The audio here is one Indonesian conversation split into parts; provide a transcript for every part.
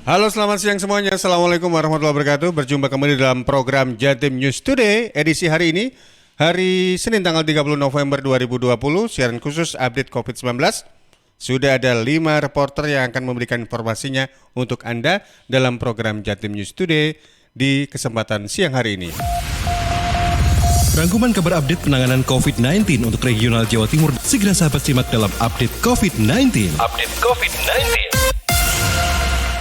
Halo, selamat siang semuanya. Assalamualaikum warahmatullahi wabarakatuh. Berjumpa kembali dalam program Jatim News Today edisi hari ini, hari Senin tanggal 30 November 2020, siaran khusus update COVID-19. Sudah ada 5 reporter yang akan memberikan informasinya untuk Anda dalam program Jatim News Today di kesempatan siang hari ini. Rangkuman kabar update penanganan COVID-19 untuk regional Jawa Timur segera sahabat simak dalam update COVID-19. Update COVID-19.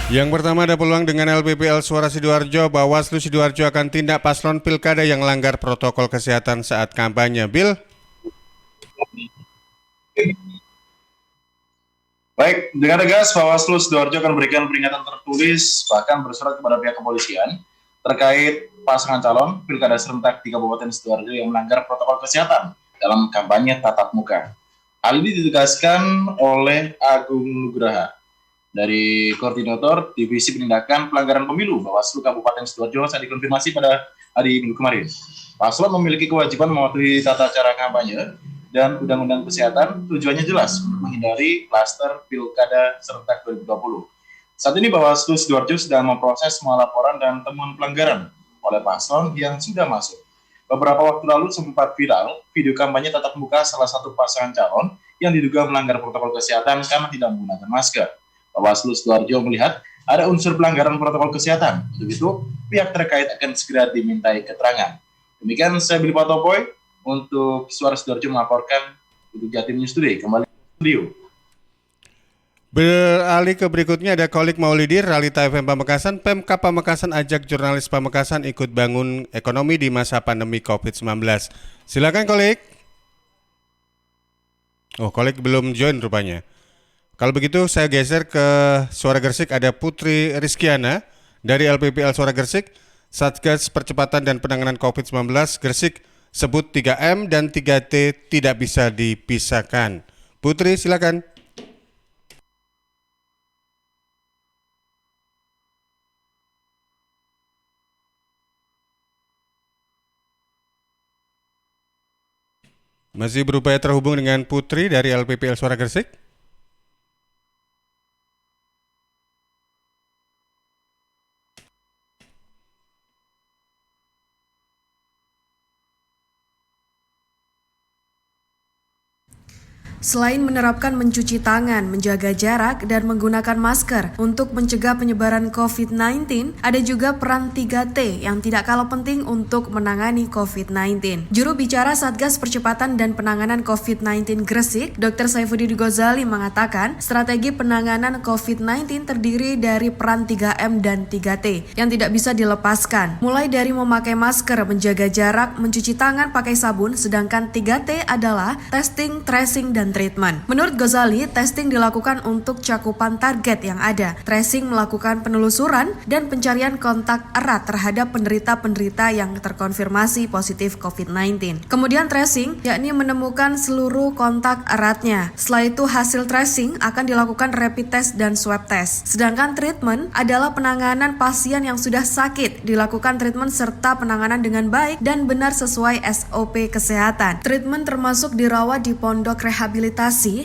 Yang pertama ada peluang dengan LPPL Suara Sidoarjo, Bawaslu Sidoarjo akan tindak paslon pilkada yang langgar protokol kesehatan saat kampanye. Bill? Baik, dengan tegas Bawaslu Sidoarjo akan memberikan peringatan tertulis bahkan bersurat kepada pihak kepolisian terkait pasangan calon pilkada serentak di Kabupaten Sidoarjo yang melanggar protokol kesehatan dalam kampanye tatap muka. Hal ini ditegaskan oleh Agung Nugraha dari Koordinator Divisi Penindakan Pelanggaran Pemilu Bawaslu Kabupaten Sidoarjo saat dikonfirmasi pada hari Minggu kemarin. Paslon memiliki kewajiban mematuhi tata cara kampanye dan Undang-Undang Kesehatan, tujuannya jelas untuk menghindari klaster pilkada serentak 2020. Saat ini Bawaslu Sidoarjo sedang memproses semua laporan dan temuan pelanggaran oleh paslon yang sudah masuk. Beberapa waktu lalu sempat viral video kampanye tatap muka salah satu pasangan calon yang diduga melanggar protokol kesehatan karena tidak menggunakan masker. Bawaslu Sidoarjo melihat ada unsur pelanggaran protokol kesehatan. Untuk itu, pihak terkait akan segera dimintai keterangan. Demikian saya Billy Patopoy untuk Suara Sidoarjo melaporkan untuk Jatim News Today. Kembali ke studio. Beralih ke berikutnya ada Kolik Maulidi, Realita FM Pamekasan. Pemkab Pamekasan ajak jurnalis Pamekasan ikut bangun ekonomi di masa pandemi COVID-19. Silakan Kolik. Oh, Kolik belum join rupanya. Kalau begitu saya geser ke Suara Gresik, ada Putri Rizkiana dari LPPL Suara Gresik. Satgas Percepatan dan Penanganan COVID-19 Gresik sebut 3M dan 3T tidak bisa dipisahkan. Putri silakan. Masih berupaya terhubung dengan Putri dari LPPL Suara Gresik? Selain menerapkan mencuci tangan, menjaga jarak, dan menggunakan masker untuk mencegah penyebaran COVID-19, ada juga peran 3T yang tidak kalah penting untuk menangani COVID-19. Juru bicara Satgas Percepatan dan Penanganan COVID-19 Gresik, Dr. Saifuddin Ghazali mengatakan, strategi penanganan COVID-19 terdiri dari peran 3M dan 3T yang tidak bisa dilepaskan. Mulai dari memakai masker, menjaga jarak, mencuci tangan pakai sabun, sedangkan 3T adalah testing, tracing, dan treatment. Menurut Ghazali, testing dilakukan untuk cakupan target yang ada. Tracing melakukan penelusuran dan pencarian kontak erat terhadap penderita-penderita yang terkonfirmasi positif COVID-19. Kemudian tracing, yakni menemukan seluruh kontak eratnya. Setelah itu hasil tracing akan dilakukan rapid test dan swab test. Sedangkan treatment adalah penanganan pasien yang sudah sakit, dilakukan treatment serta penanganan dengan baik dan benar sesuai SOP kesehatan. Treatment termasuk dirawat di pondok rehabilitasi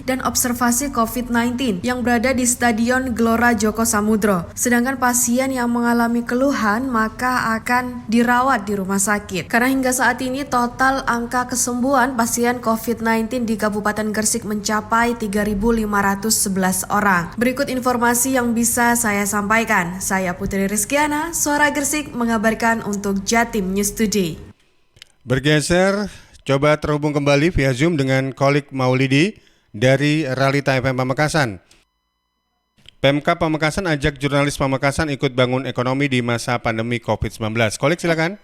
dan observasi COVID-19 yang berada di Stadion Gelora Joko Samudro. Sedangkan pasien yang mengalami keluhan maka akan dirawat di rumah sakit. Karena hingga saat ini total angka kesembuhan pasien COVID-19 di Kabupaten Gresik mencapai 3.511 orang. Berikut informasi yang bisa saya sampaikan. Saya Putri Rizkiana, Suara Gresik mengabarkan untuk Jatim News Today. Bergeser, coba terhubung kembali via Zoom dengan Kolik Maulidi dari Realita FM Pamekasan. Pemkab Pamekasan ajak jurnalis Pamekasan ikut bangun ekonomi di masa pandemi COVID-19. Kolik silakan.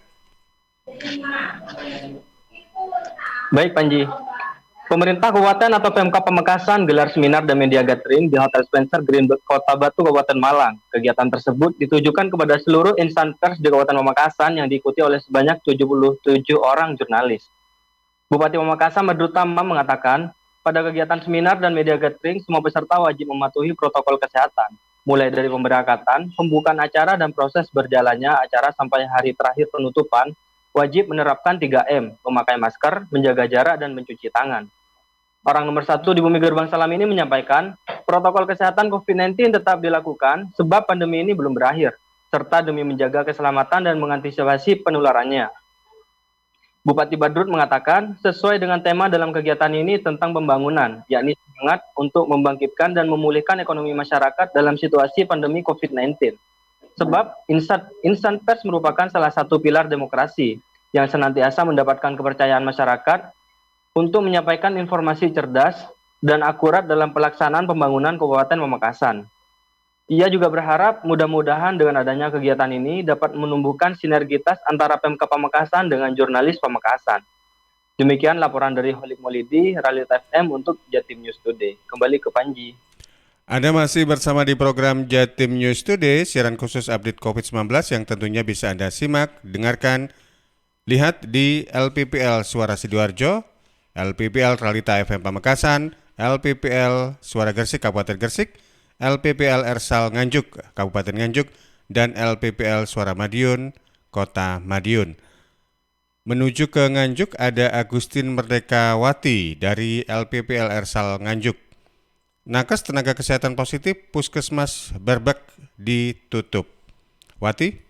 Baik Panji, pemerintah kabupaten atau Pemkab Pamekasan gelar seminar dan media gathering di Hotel Spencer Greenberg Kota Batu, Kabupaten Malang. Kegiatan tersebut ditujukan kepada seluruh insan pers di Kabupaten Pamekasan yang diikuti oleh sebanyak 77 orang jurnalis. Bupati Pamekasan Badrut Tamam mengatakan, pada kegiatan seminar dan media gathering, semua peserta wajib mematuhi protokol kesehatan, mulai dari pemberangkatan, pembukaan acara, dan proses berjalannya acara sampai hari terakhir penutupan, wajib menerapkan 3M, memakai masker, menjaga jarak, dan mencuci tangan. Orang nomor 1 di Bumi Gerbang Salam ini menyampaikan, protokol kesehatan COVID-19 tetap dilakukan sebab pandemi ini belum berakhir, serta demi menjaga keselamatan dan mengantisipasi penularannya. Bupati Badrut mengatakan, sesuai dengan tema dalam kegiatan ini tentang pembangunan, yakni semangat untuk membangkitkan dan memulihkan ekonomi masyarakat dalam situasi pandemi COVID-19. Sebab insan pers merupakan salah satu pilar demokrasi yang senantiasa mendapatkan kepercayaan masyarakat untuk menyampaikan informasi cerdas dan akurat dalam pelaksanaan pembangunan Kabupaten Pamekasan. Ia juga berharap mudah-mudahan dengan adanya kegiatan ini dapat menumbuhkan sinergitas antara Pemkab Pamekasan dengan jurnalis Pamekasan. Demikian laporan dari Holik Maulidi, Realita FM untuk Jatim News Today. Kembali ke Panji. Anda masih bersama di program Jatim News Today, siaran khusus update COVID-19 yang tentunya bisa Anda simak, dengarkan, lihat di LPPL Suara Sidoarjo, LPPL Realita FM Pamekasan, LPPL Suara Gresik Kabupaten Gresik, LPPL Ersal Nganjuk Kabupaten Nganjuk, dan LPPL Suara Madiun Kota Madiun. Menuju ke Nganjuk ada Agustin Merdekawati dari LPPL Ersal Nganjuk. Nakes tenaga kesehatan positif Puskesmas Berbek ditutup. Wati?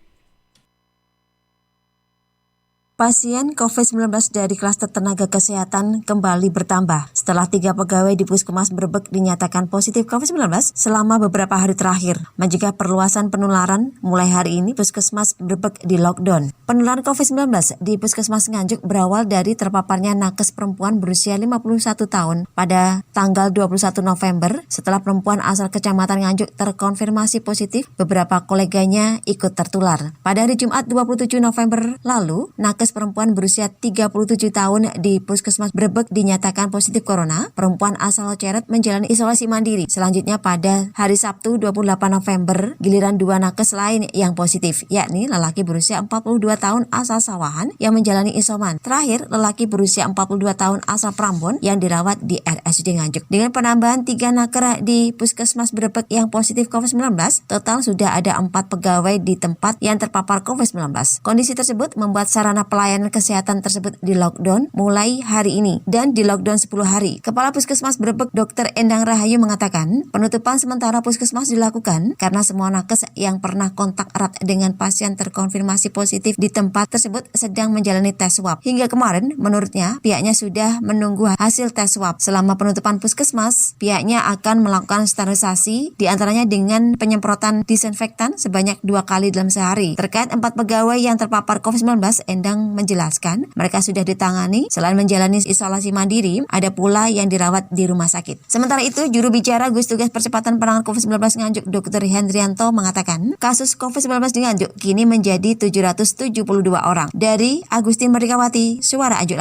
Pasien COVID-19 dari klaster tenaga kesehatan kembali bertambah setelah 3 pegawai di Puskesmas Berbek dinyatakan positif COVID-19 selama beberapa hari terakhir. Mencegah perluasan penularan, mulai hari ini Puskesmas Berbek di lockdown. Penularan COVID-19 di Puskesmas Nganjuk berawal dari terpaparnya nakes perempuan berusia 51 tahun pada tanggal 21 November setelah perempuan asal Kecamatan Nganjuk terkonfirmasi positif, beberapa koleganya ikut tertular. Pada hari Jumat 27 November lalu, nakes perempuan berusia 37 tahun di Puskesmas Berbek dinyatakan positif corona. Perempuan asal Ceret menjalani isolasi mandiri. Selanjutnya pada hari Sabtu 28 November, giliran 2 nakes lain yang positif, yakni lelaki berusia 42 tahun asal Sawahan yang menjalani isoman. Terakhir, lelaki berusia 42 tahun asal Prambon yang dirawat di RSUD Nganjuk. Dengan penambahan 3 naker di Puskesmas Berbek yang positif COVID-19, total sudah ada 4 pegawai di tempat yang terpapar COVID-19. Kondisi tersebut membuat sarana pelayanan kesehatan tersebut di lockdown mulai hari ini dan di lockdown 10 hari. Kepala Puskesmas Berbek Dr. Endang Rahayu mengatakan, penutupan sementara Puskesmas dilakukan karena semua nakes yang pernah kontak erat dengan pasien terkonfirmasi positif di tempat tersebut sedang menjalani tes swab. Hingga kemarin, menurutnya, pihaknya sudah menunggu hasil tes swab. Selama penutupan Puskesmas, pihaknya akan melakukan sterilisasi, diantaranya dengan penyemprotan disinfektan sebanyak 2 kali dalam sehari. Terkait 4 pegawai yang terpapar COVID-19, Endang menjelaskan mereka sudah ditangani. Selain menjalani isolasi mandiri, ada pula yang dirawat di rumah sakit. Sementara itu, juru bicara Gugus Tugas Percepatan Penanganan COVID-19 Nganjuk Dr. Hendrianto mengatakan kasus COVID-19 di Nganjuk kini menjadi 772 orang. Dari Agustin Merdekawati, Suara Ajuk.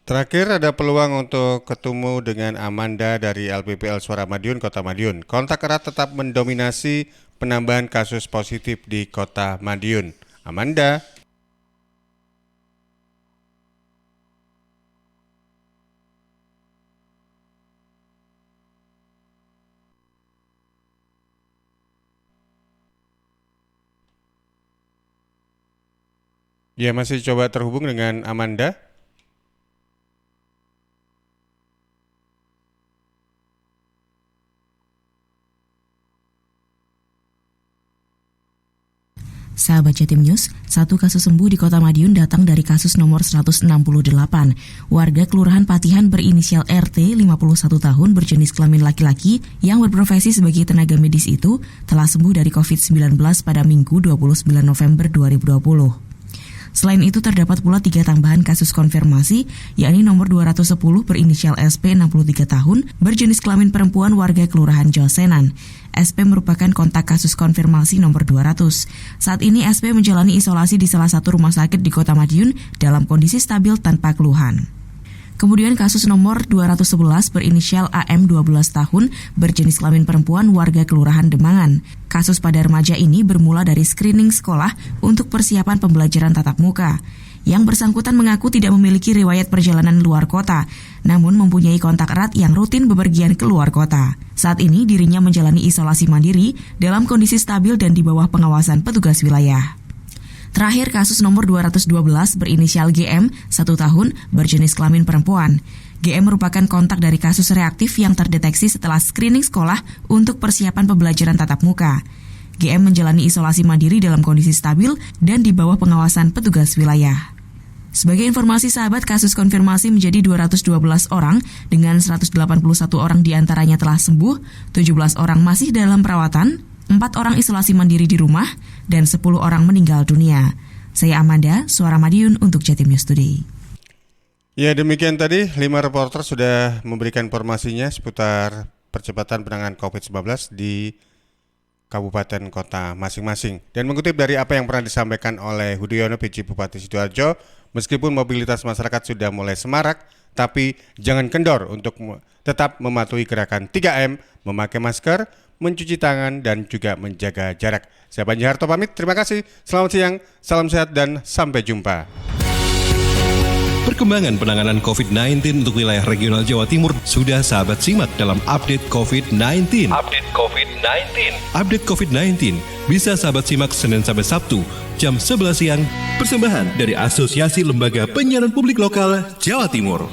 Terakhir ada peluang untuk ketemu dengan Amanda dari LPPL Suara Madiun Kota Madiun. Kontak erat tetap mendominasi penambahan kasus positif di Kota Madiun. Amanda. Ya, masih coba terhubung dengan Amanda. Sahabat Jatim News, 1 kasus sembuh di Kota Madiun datang dari kasus nomor 168. Warga Kelurahan Patihan berinisial RT, 51 tahun, berjenis kelamin laki-laki, yang berprofesi sebagai tenaga medis itu telah sembuh dari COVID-19 pada Minggu 29 November 2020. Selain itu terdapat pula 3 tambahan kasus konfirmasi, yakni nomor 210 berinisial SP 63 tahun, berjenis kelamin perempuan, warga Kelurahan Josenan. SP merupakan kontak kasus konfirmasi nomor 200. Saat ini SP menjalani isolasi di salah satu rumah sakit di Kota Madiun dalam kondisi stabil tanpa keluhan. Kemudian kasus nomor 211 berinisial AM 12 tahun, berjenis kelamin perempuan, warga Kelurahan Demangan. Kasus pada remaja ini bermula dari screening sekolah untuk persiapan pembelajaran tatap muka. Yang bersangkutan mengaku tidak memiliki riwayat perjalanan luar kota, namun mempunyai kontak erat yang rutin bepergian ke luar kota. Saat ini dirinya menjalani isolasi mandiri dalam kondisi stabil dan di bawah pengawasan petugas wilayah. Terakhir kasus nomor 212 berinisial GM, 1 tahun, berjenis kelamin perempuan. GM merupakan kontak dari kasus reaktif yang terdeteksi setelah screening sekolah untuk persiapan pembelajaran tatap muka. GM menjalani isolasi mandiri dalam kondisi stabil dan di bawah pengawasan petugas wilayah. Sebagai informasi sahabat, kasus konfirmasi menjadi 212 orang dengan 181 orang diantaranya telah sembuh, 17 orang masih dalam perawatan, 4 orang isolasi mandiri di rumah, dan 10 orang meninggal dunia. Saya Amanda, Suara Madiun untuk Jatim News Today. Ya, demikian tadi 5 reporter sudah memberikan informasinya seputar percepatan penanganan COVID-19 di kabupaten kota masing-masing. Dan mengutip dari apa yang pernah disampaikan oleh Hudiono PJ Bupati Sidoarjo, meskipun mobilitas masyarakat sudah mulai semarak, tapi jangan kendor untuk tetap mematuhi gerakan 3M, memakai masker, mencuci tangan, dan juga menjaga jarak. Saya Panji Harto pamit, terima kasih, selamat siang, salam sehat, dan sampai jumpa. Perkembangan penanganan COVID-19 untuk wilayah regional Jawa Timur sudah sahabat simak dalam update COVID-19. Update COVID-19 bisa sahabat simak Senin sampai Sabtu jam 11 siang. Persembahan dari Asosiasi Lembaga Penyiaran Publik Lokal Jawa Timur.